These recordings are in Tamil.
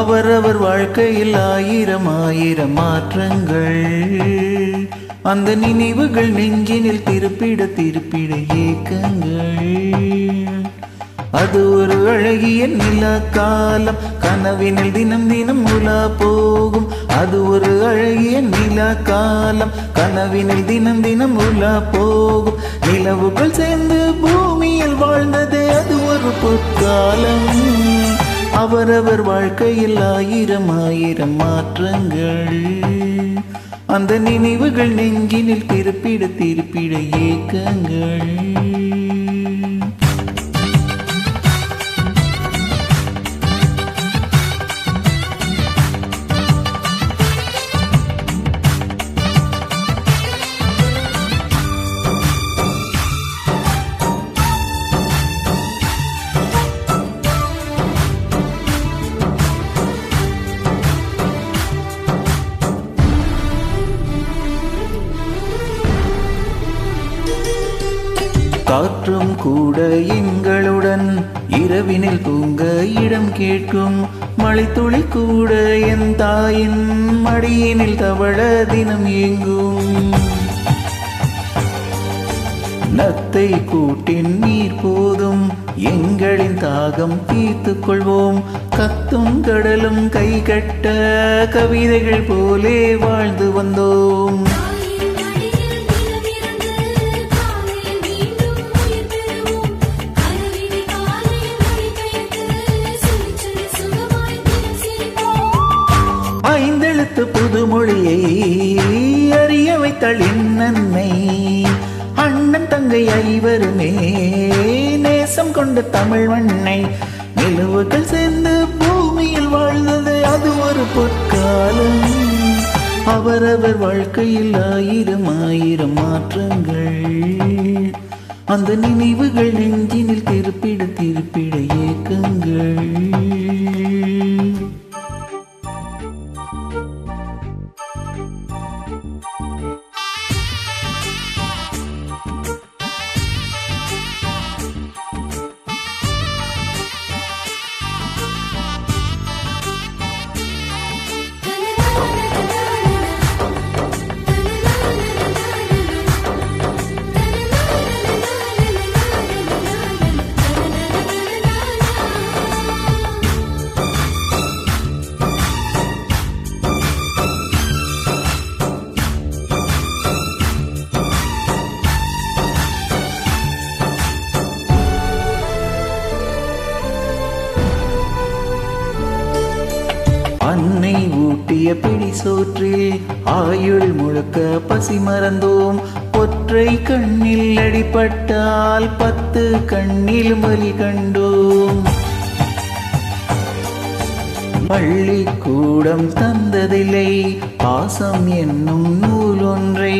அவரவர் வாழ்க்கையில் ஆயிரம் ஆயிரம் மாற்றங்கள். அந்த நினைவுகள் நெஞ்சினில் திருப்பிட திருப்பிட ஏக்கங்கள். அது ஒரு அழகிய நிலா காலம், கனவினில் தினம் தினம் உலா போகும். அது ஒரு அழகிய நிலா காலம், கனவினில் தினம் தினம் உலா போகும். நிலவுகள் சேர்ந்து பூமியில் வாழ்ந்தது அது ஒரு பொற்காலம். அவரவர் வாழ்க்கையில் ஆயிரம் ஆயிரம் மாற்றங்கள். அந்த நினைவுகள் நெஞ்சினில் திருப்பிட திருப்பிட ஏக்கங்கள். காற்றும் கூட எங்களுடன் இரவினில் தூங்க இடம் கேட்கும். மழைத்துளி கூட என் தாயின் மடியினில் தவழ தினம் ஏங்கும். நத்தை கூட்டின் நீர் போதும், எங்களின் தாகம் தீர்த்துக் கொள்வோம். கத்தும் கடலும் கை கட்ட கவிதைகள் போலே வாழ்ந்து வந்தோம். ஐந்தெழுத்து புதுமொழியை அறிய வைத்தாள் என் அன்னை. அண்ணன் தங்கை ஐவருமே நேசம் கொண்ட தமிழ் மண்ணை. நிலவுகள் சேர்ந்து பூமியில் வாழ்ந்தது அது ஒரு பொற்காலம். அவரவர் வாழ்க்கையில் ஆயிரம் ஆயிரம் மாற்றங்கள். அந்த நினைவுகள் நெஞ்சினில் திருப்பிட திருப்பிட ஏக்கங்கள். அன்னை ஊட்டிய பிடி சோற்றில் ஆயுள் முழுக்க பசி மறந்தோம். ஒற்றை கண்ணில் அடிபட்டால் 10 கண்ணில் வலி கண்டோம். பள்ளிக்கூடம் தந்ததில்லை பாசம் என்னும் நூல் ஒன்றை.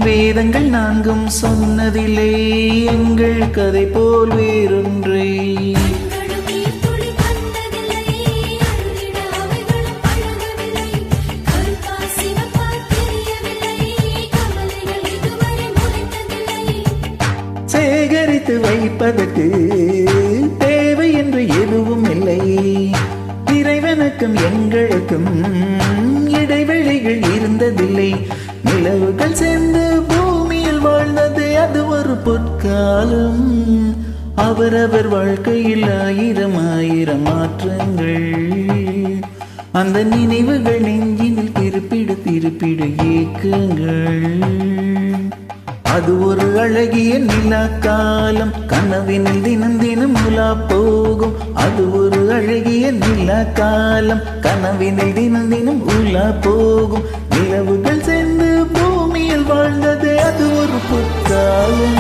வேதங்கள் 4 சொன்னதில்லை எங்கள் கதை போல் வேறொன்றை. சேகரித்து வைப்பதற்கு தேவை என்று எதுவும் இல்லை. இறைவனுக்கும் எங்களுக்கும் இடைவெளிகள் இருந்ததில்லை. நிலவுகள் சேர்ந்து பூமியில் வாழ்ந்தது அது ஒரு பொற்காலம். அவரவர் வாழ்க்கையில் ஆயிரம் ஆயிரம் மாற்றங்கள். அந்த நினைவுகள் நெஞ்சினில் திருப்பிட திருப்பிட ஏக்கங்கள். அது ஒரு அழகிய நிலா காலம், கனவினில் தினம் தினம் உலா போகும். அது ஒரு அழகிய நிலா காலம், கனவினில் தினம் தினம் உலா போகும். நிலவுகள் சேர்ந்து பூமியில் வாழ்ந்தது அது ஒரு பொற்காலம்.